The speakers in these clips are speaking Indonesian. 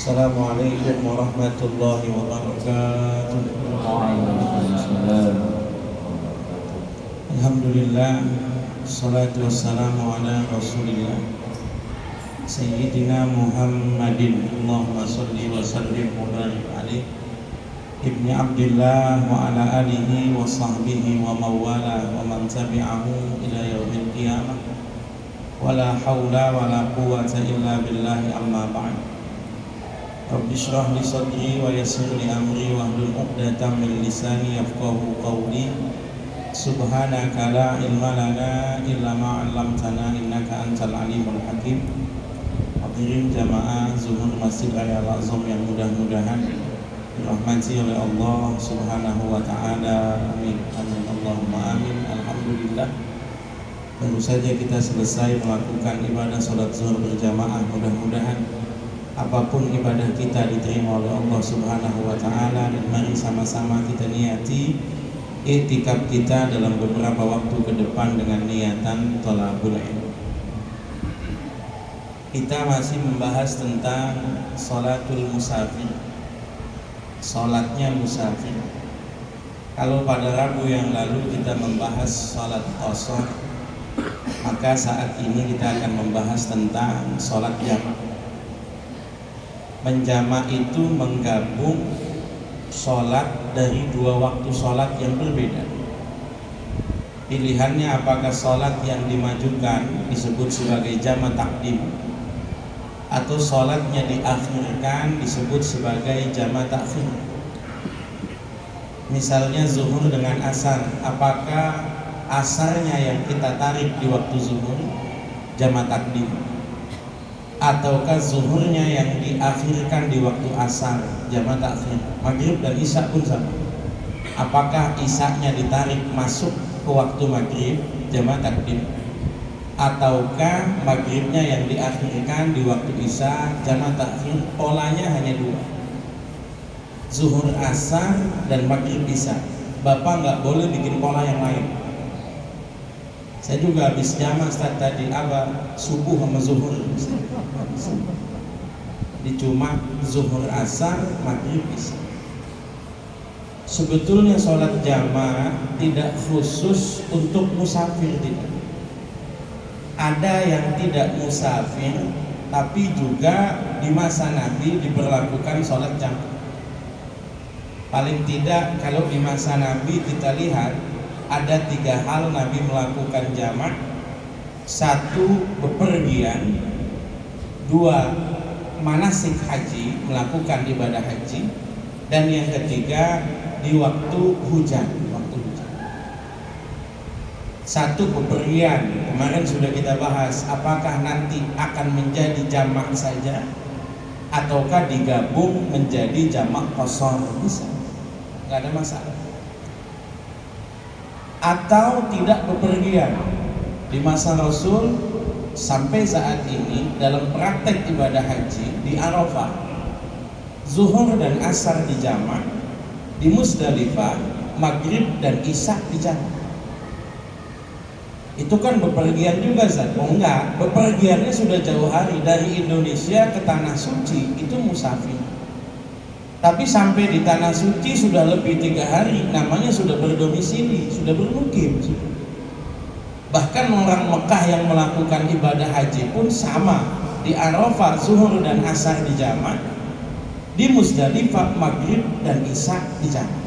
Assalamualaikum warahmatullahi wabarakatuh. Waalaikumsalam. Alhamdulillah, salatu wassalamu ala rasulillah Sayyidina Muhammadin, Allahumma salli wa sallim wa barik alaih, Ibni Abdillah wa ala alihi wa sahbihi wa mawala wa man tabi'ahu ila yaumil qiyamah. Wala hawla wala quwwata illa billahi, amma ba'd. Rabbi shrah li sadri wa yassir li amri wahlul 'uqdatam min lisani yafqahu qawli. Subhanaka la ilma lana illa ma 'allamtana innaka antal alimul hakim. Hadirin jamaah zuhur Masjid Raya Al-Azham yang mudah-mudahan dirahmati oleh Allah Subhanahu wa taala. Amin. Amin. Allahumma amin. Alhamdulillah, baru saja kita selesai melakukan ibadah salat zuhur berjamaah. Mudah-mudahan apapun ibadah kita diterima oleh Allah Subhanahu wa taala, dan mari sama-sama kita niati iktikaf kita dalam beberapa waktu ke depan dengan niatan thalabul ilm. Kita masih membahas tentang salatul musafir, salatnya musafir. Kalau pada Rabu yang lalu kita membahas salat qashar, maka saat ini kita akan membahas tentang salat jamak. Menjamak itu menggabung sholat dari dua waktu sholat yang berbeda. Pilihannya apakah sholat yang dimajukan disebut sebagai jamak takdim, atau sholatnya diakhirkan disebut sebagai jamak takhir. Misalnya zuhur dengan asar, apakah asarnya yang kita tarik di waktu zuhur jamak takdim, ataukah zuhurnya yang diakhirkan di waktu asar jamak takhir? Maghrib dan isya pun sama. Apakah isyanya ditarik masuk ke waktu maghrib jamak takdim, ataukah maghribnya yang diakhirkan di waktu isya jamak takhir? Polanya hanya dua, zuhur asar dan maghrib isya. Bapak nggak boleh bikin pola yang lain. Saya juga habis jamak Ustaz tadi, subuh sama zuhur. Di cuma zuhur asar maghrib isya. Sebetulnya sholat jamak tidak khusus untuk musafir, tidak. Ada yang tidak musafir, tapi juga di masa Nabi diberlakukan sholat jamak. Paling tidak kalau di masa Nabi kita lihat ada tiga hal Nabi melakukan jamak. Satu, bepergian. Dua, manasik haji, melakukan ibadah haji. Dan yang ketiga, di waktu hujan. Satu, bepergian. Kemarin sudah kita bahas, apakah nanti akan menjadi jamak saja ataukah digabung menjadi jamak qashar? Bisa, nggak ada masalah. Atau tidak bepergian. Di masa Rasul sampai saat ini dalam praktek ibadah haji di Arafah, zuhur dan asar dijamak, di Musdalifah maghrib dan isya dijamak. Itu kan bepergian juga, Zat? Oh enggak, bepergiannya sudah jauh hari dari Indonesia ke Tanah Suci, itu musafir. Tapi sampai di Tanah Suci sudah lebih 3 hari, namanya sudah berdomisili, sudah bermukim. Bahkan orang Mekah yang melakukan ibadah haji pun sama. Di Arafah zuhur dan asar dijamak, di Musdalifah maghrib dan isya dijamak.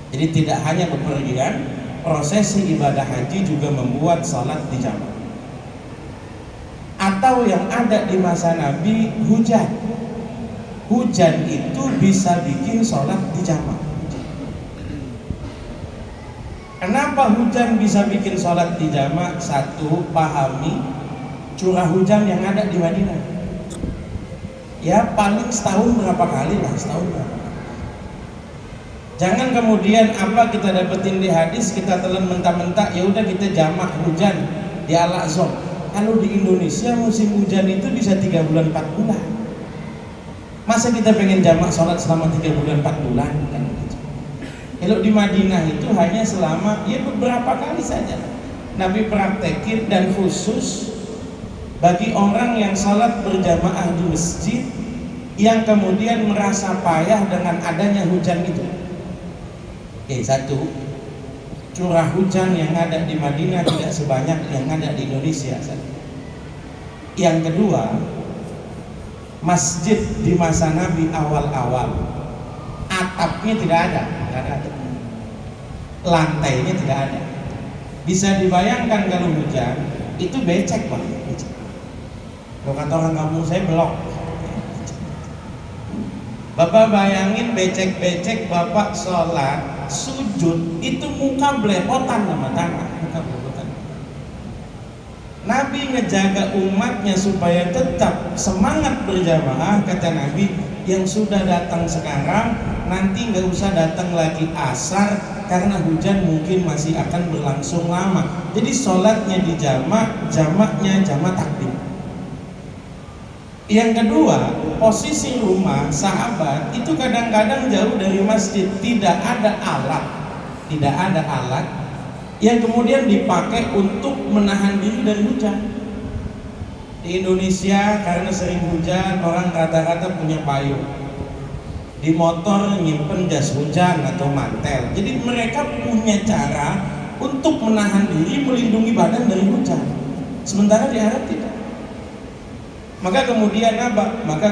Jadi tidak hanya bepergian, prosesi ibadah haji juga membuat salat dijamak. Atau yang ada di masa Nabi, hujan. Hujan itu bisa bikin sholat dijamak. Kenapa hujan bisa bikin sholat dijamak? Satu, pahami curah hujan yang ada di Madinah. Ya paling setahun berapa kali lah, setahun berapa. Jangan kemudian apa kita dapetin di hadis kita telan mentah-mentah, ya udah kita jamak hujan di Al-Azhar. Kalau di Indonesia musim hujan itu bisa 3 bulan 4 bulan. Masa kita pengen jamak sholat selama 3 bulan 4 bulan kan gitu. Kalau di Madinah itu hanya selama ya beberapa kali saja Nabi praktekin, dan khusus bagi orang yang sholat berjamaah di masjid yang kemudian merasa payah dengan adanya hujan itu? Satu, curah hujan yang ada di Madinah tidak sebanyak yang ada di Indonesia. Yang kedua, masjid di masa Nabi awal-awal atapnya tidak ada atapnya. Lantainya tidak ada. Bisa dibayangkan kalau hujan itu becek, Pak. Kalau kata orang kampung saya, belok. Bapak bayangin becek-becek, Bapak sholat sujud itu muka belepotan sama tanah, muka belepotan. Nabi ngejaga umatnya supaya tetap semangat berjamaah. Kata Nabi, yang sudah datang sekarang nanti nggak usah datang lagi asar karena hujan mungkin masih akan berlangsung lama. Jadi sholatnya di jamaknya jamak takdim. Yang kedua, posisi rumah sahabat itu kadang-kadang jauh dari masjid, tidak ada alat yang kemudian dipakai untuk menahan diri dari hujan. Di Indonesia karena sering hujan, orang rata-rata punya payung. Di motor nyimpen jas hujan atau mantel. Jadi mereka punya cara untuk menahan diri, melindungi badan dari hujan. Sementara di Arab tidak. Maka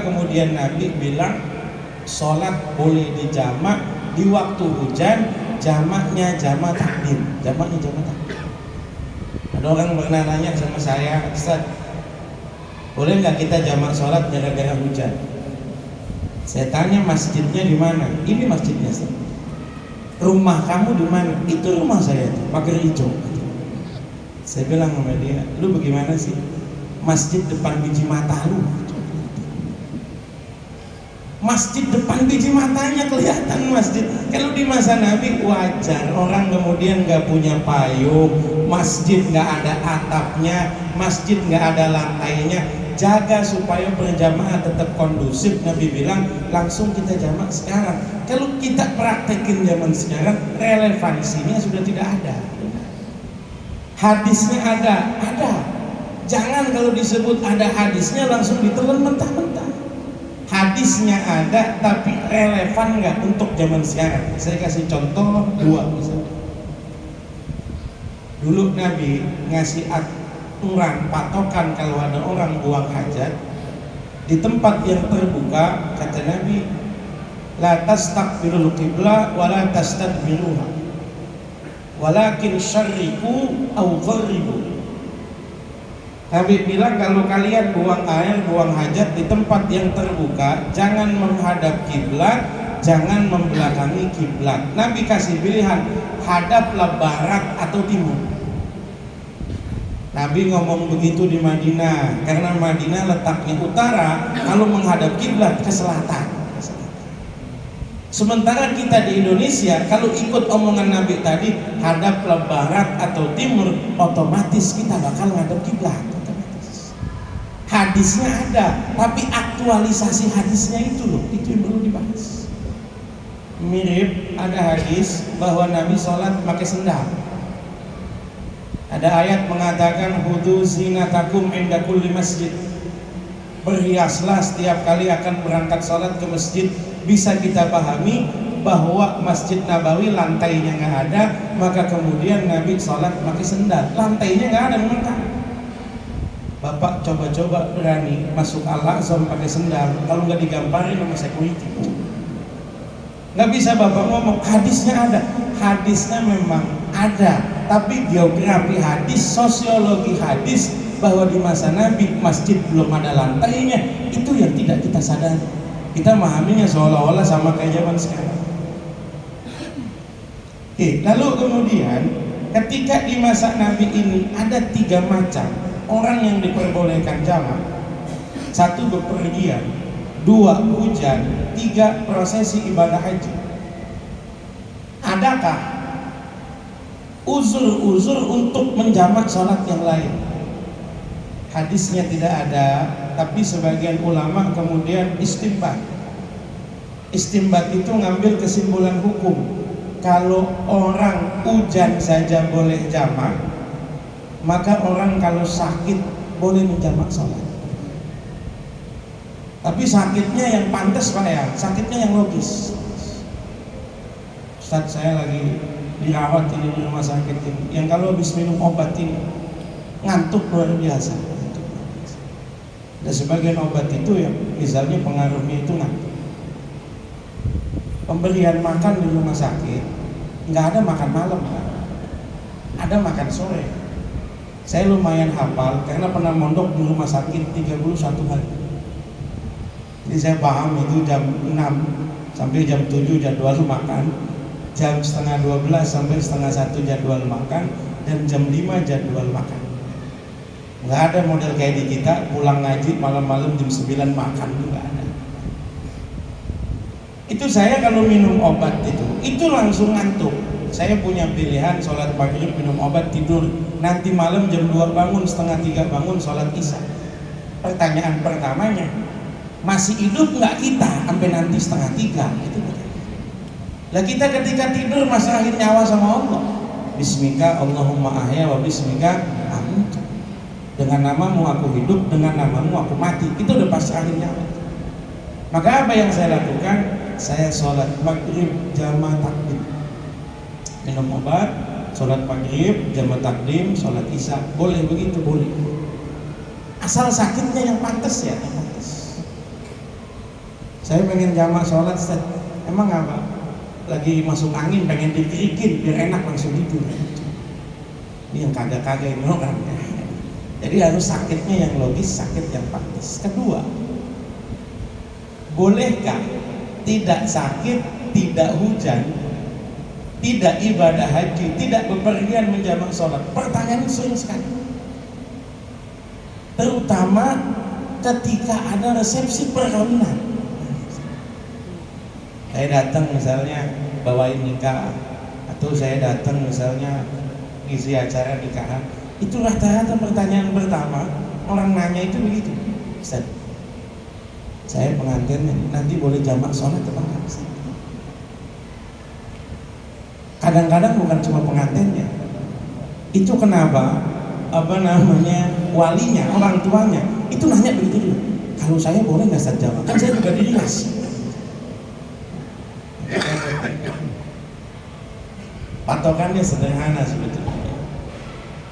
kemudian Nabi bilang sholat boleh dijamak di waktu hujan, jamaknya jamak takdim. Ada orang pernah nanya sama saya, Ustaz, boleh nggak kita jamak sholat gara-gara hujan? Saya tanya, masjidnya di mana? Ini masjidnya, Ustaz. Rumah kamu di mana? Itu rumah saya, pagar hijau. Saya bilang sama dia, lu bagaimana sih? Masjid depan biji mata lu. Masjid depan biji matanya kelihatan masjid. Kalau di masa Nabi wajar orang kemudian nggak punya payung, masjid nggak ada atapnya, masjid nggak ada lantainya. Jaga supaya berjamaah tetap kondusif. Nabi bilang langsung kita jamak sekarang. Kalau kita praktekin zaman sekarang, relevansinya sudah tidak ada. Hadisnya ada. Jangan kalau disebut ada hadisnya langsung ditelan mentah-mentah. Hadisnya ada tapi relevan nggak untuk zaman sekarang? Saya kasih contoh 2 misalnya. Dulu Nabi ngasih aturan patokan kalau ada orang buang hajat di tempat yang terbuka, kata Nabi, la tastaqbilul qiblah wa la tastadbiruha walakin syarriqu aw gharribu. Nabi bilang kalau kalian buang air, buang hajat di tempat yang terbuka, jangan menghadap kiblat, jangan membelakangi kiblat. Nabi kasih pilihan, hadaplah barat atau timur. Nabi ngomong begitu di Madinah karena Madinah letaknya utara, kalau menghadap kiblat ke selatan. Sementara kita di Indonesia kalau ikut omongan Nabi tadi, hadaplah barat atau timur, otomatis kita bakal ngadap kiblat. Hadisnya ada, tapi aktualisasi hadisnya itu loh, itu yang perlu dibahas. Mirip ada hadis bahwa Nabi sholat pakai sendal. Ada ayat mengatakan hudu zinatakum inda kulli masjid. Berhiaslah setiap kali akan berangkat sholat ke masjid. Bisa kita pahami bahwa Masjid Nabawi lantainya nggak ada, maka kemudian Nabi sholat pakai sendal. Lantainya nggak ada memang kan. Bapak coba-coba berani masuk Al-Aqsa pakai sendal, kalau nggak digambarin sama security. Nggak bisa Bapak ngomong hadisnya ada. Hadisnya memang ada, tapi geografi hadis, sosiologi hadis bahwa di masa Nabi masjid belum ada lantainya, itu yang tidak kita sadari. Kita memahaminya seolah-olah sama kayak zaman sekarang. Lalu kemudian ketika di masa Nabi ini ada 3 macam orang yang diperbolehkan jamak. 1 bepergian, 2 hujan, 3 prosesi ibadah haji. Adakah uzur-uzur untuk menjamak sholat yang lain? Hadisnya tidak ada, tapi sebagian ulama kemudian istimbat. Istimbat itu ngambil kesimpulan hukum. Kalau orang hujan saja boleh jamak, maka orang kalau sakit boleh menjamak sholat. Tapi sakitnya yang pantas Pak ya, sakitnya yang logis. Ustaz, saya lagi dirawat ini di rumah sakit ini, yang kalau habis minum obat ini ngantuk luar biasa. Dan sebagian obat itu ya, misalnya pengaruhnya itu ngantuk. Pemberian makan di rumah sakit nggak ada makan malam kan? Ada makan sore. Saya lumayan hafal karena pernah mondok di rumah sakit 31 hari. Jadi saya paham itu jam 6 sampai jam 7 jadwal makan, jam setengah 12 sampai setengah 1 jadwal makan, dan jam 5 jadwal makan. Nggak ada model kayak di kita pulang ngaji malam-malam jam 9 makan, nggak ada. Itu saya kalau minum obat itu langsung ngantuk. Saya punya pilihan sholat maghrib, minum obat, tidur. Nanti malam jam 2 bangun, setengah 3 bangun sholat isya. Pertanyaan pertamanya, masih hidup nggak kita sampai nanti setengah 3? Itu lah kita ketika tidur masih nyawa sama Allah. Bismika Allahumma ahya wa bismika amutu. Dengan namamu aku hidup, dengan namamu aku mati. Itu udah pasrahin nyawa. Maka apa yang saya lakukan? Saya sholat maghrib jamaah takdim, minum obat, sholat maghrib jamaah takdim, sholat isya. Boleh begitu? Boleh, asal sakitnya yang pantas ya, yang pantas. Saya pengen jamaah sholat, Ustaz. Emang apa? Lagi masuk angin pengen dikirikin biar enak langsung tidur. Ini yang kagak-kagak ini orang. Jadi harus sakitnya yang logis, sakit yang pantas. Kedua, bolehkah tidak sakit, tidak hujan, tidak ibadah haji, tidak bepergian menjamak sholat? Pertanyaan sering sekali, terutama ketika ada resepsi perkawinan. Saya datang misalnya bawain nikah, atau saya datang misalnya ngisi acara nikahan, itu rata-rata pertanyaan pertama orang nanya itu begitu, Ustaz, saya pengantin nanti boleh jamak sholat apa enggak? Kadang-kadang bukan cuma pengantinnya, itu kenapa walinya, orang tuanya itu nanya begitu dulu. Kalau saya boleh nggak Ustaz jamak? Kan saya juga dirias. Patokannya sederhana sebetulnya.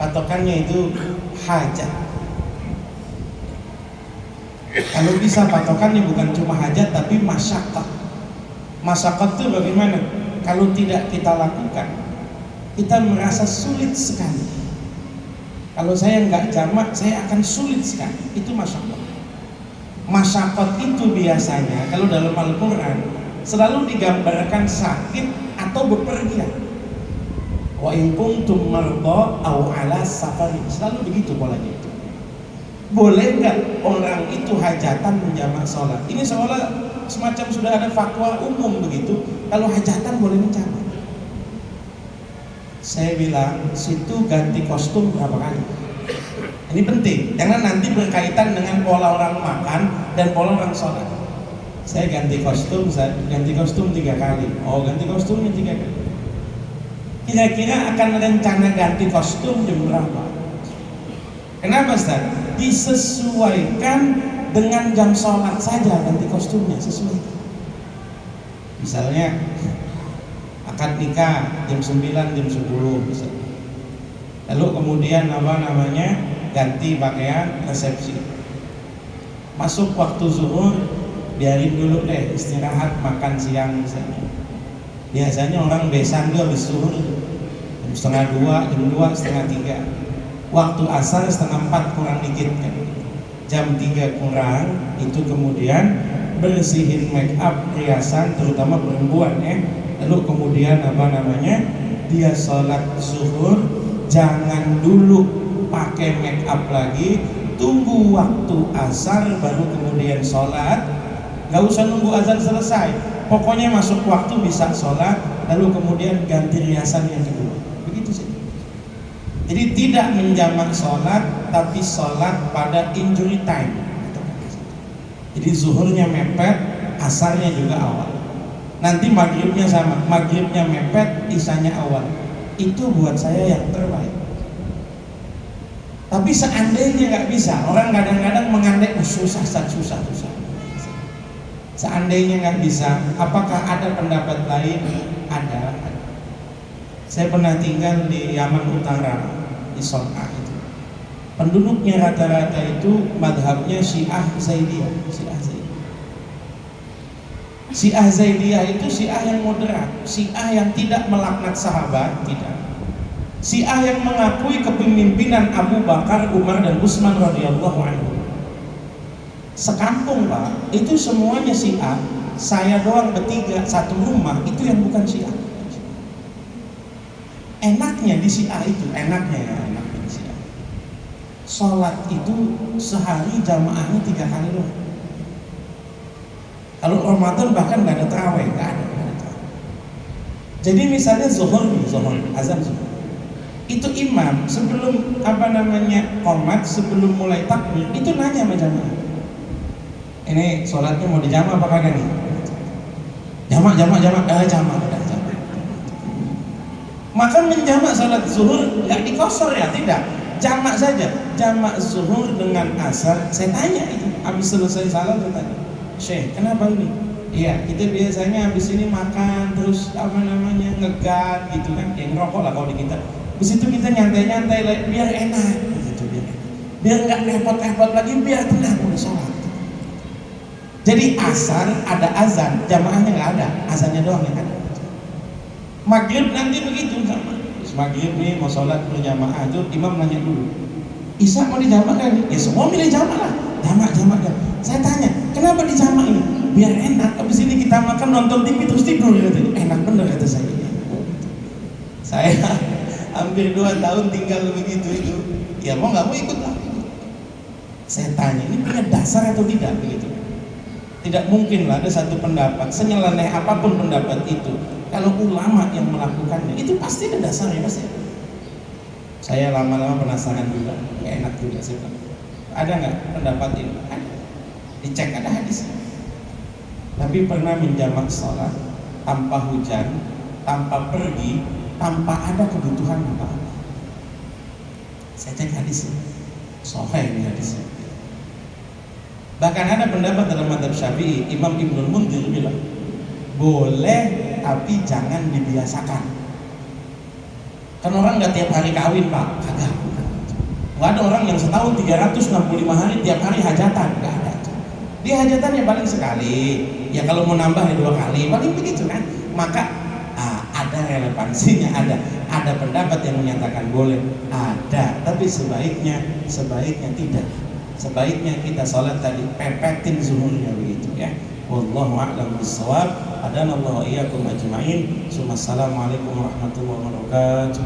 Patokannya itu hajat. Kalau bisa patokannya bukan cuma hajat tapi masyaqqah. Masyaqqah itu bagaimana? Kalau tidak kita lakukan, kita merasa sulit sekali. Kalau saya nggak jamak, saya akan sulit sekali. Itu masyaqqah. Masyaqqah itu biasanya kalau dalam Al-Quran selalu digambarkan sakit atau bepergian. Wa in kuntum marda aw ala safarin, selalu begitu polanya itu. Boleh nggak orang itu hajatan menjamak sholat? Ini seolah semacam sudah ada fatwa umum begitu. Kalau hajatan boleh menjamak. Saya bilang situ ganti kostum berapa kali? Ini penting karena nanti berkaitan dengan pola orang makan dan pola orang sholat. Saya ganti kostum 3 kali. Oh, ganti kostumnya 3 kali. Kira-kira akan rencana ganti kostum jam berapa? Kenapa Ustaz? Disesuaikan dengan jam sholat saja ganti kostumnya, sesuaikan. Misalnya akad nikah jam 9, jam 10 misalnya. Lalu kemudian ganti pakaian resepsi. Masuk waktu zuhur, biarin dulu deh istirahat makan siang misalnya. Biasanya orang besan tuh habis zuhur jam setengah 2, jam 2, setengah 3. Waktu asar setengah 4 kurang dikit kan. Jam 3 kurang itu kemudian bersihin make up, riasan terutama perempuan ya. Lalu kemudian dia sholat zuhur, jangan dulu pakai make up lagi, tunggu waktu asar baru kemudian sholat. Gak usah nunggu azan selesai, pokoknya masuk waktu bisa sholat, lalu kemudian ganti riasan yang kedua. Begitu sih. Jadi tidak menjamak sholat, tapi sholat pada injury time. Jadi zuhurnya mepet, asarnya juga awal. Nanti maghribnya sama, maghribnya mepet, isanya awal. Itu buat saya yang terbaik. Tapi seandainya nggak bisa, orang kadang-kadang mengandai susah. Seandainya nggak bisa, apakah ada pendapat lain? Ada. Saya pernah tinggal di Yaman Utara, di Son'a itu. Penduduknya rata-rata itu madhabnya Syiah Zaidiyah. Syiah Zaidiyah itu Syiah yang moderat, Syiah yang tidak melaknat sahabat, tidak. Syiah yang mengakui kepemimpinan Abu Bakar, Umar, dan Utsman radhiyallahu anhu. Sekampung Pak, itu semuanya Syiah. Saya doang bertiga satu rumah, itu yang bukan Syiah. Enaknya di Syiah itu, enaknya di Syiah. Sholat itu sehari jamaahnya 3 kali loh. Kalau Ramadan bahkan nggak ada tarawih, nggak ada. Jadi misalnya zuhur, azan zuhur. Itu imam sebelum qomat, sebelum mulai takbir, itu nanya sama jamaah. Ini sholatnya mau dijama apa kagak nih? Jama. Maka menjamak sholat zuhur nggak dikosor ya, tidak. Jamak saja, jamak zuhur dengan asar. Saya tanya itu, habis selesai salam saya tanya, Syekh, kenapa ini? Iya, kita biasanya habis ini makan terus ngegat gitu kan, kayak ngerokok lah kalau di kita. Habis itu kita nyantai-nyantai biar enak gitu, biar nggak repot-repot lagi, biar tenang udah sholat. Jadi asar ada azan, jamaahnya nggak ada, azannya doang yang ada. Maghrib nanti begitu sama. Maghrib nih mau sholat berjamaah itu imam nanya dulu, Isya mau dijamak kan? Ya semua milih jamak lah, jamak. Saya tanya, kenapa dijamak ini? Biar enak. Abis ini kita makan, nonton TV terus tidur gitu. Enak bener kata saya. Saya hampir 2 tahun tinggal begitu itu. Ya mau nggak mau ikut lah. Saya tanya, ini punya dasar atau tidak begitu? Tidak mungkin lah ada satu pendapat, senyeleneh apapun pendapat itu, kalau ulama yang melakukannya itu pasti ada dasarnya, pasti. Saya lama-lama penasaran juga, ya enak juga sih Pak. Ada nggak pendapat ini? Ada. Dicek ada hadisnya. Tapi pernah menjamak sholat tanpa hujan, tanpa pergi, tanpa ada kebutuhan apa-apa. Saya cek hadisnya, sahih ini hadisnya. Bahkan ada pendapat dalam mazhab Syafi'i, Imam Ibnul Munzir bilang, boleh tapi jangan dibiasakan. Kan orang nggak tiap hari kawin Pak, kagak. Nggak ada orang yang setahun 365 hari tiap hari hajatan, nggak ada. Dia hajatannya paling sekali, ya kalau mau nambah ya 2 kali, paling begitu kan. Maka ada relevansinya, ada pendapat yang menyatakan boleh, ada, tapi sebaiknya tidak. Sebaiknya kita sholat tadi pepetin zuhurnya begitu ya. Wallahu a'lam bishawab. Hadanallahu wa iyyakum ajma'in. Assalamualaikum warahmatullahi wabarakatuh.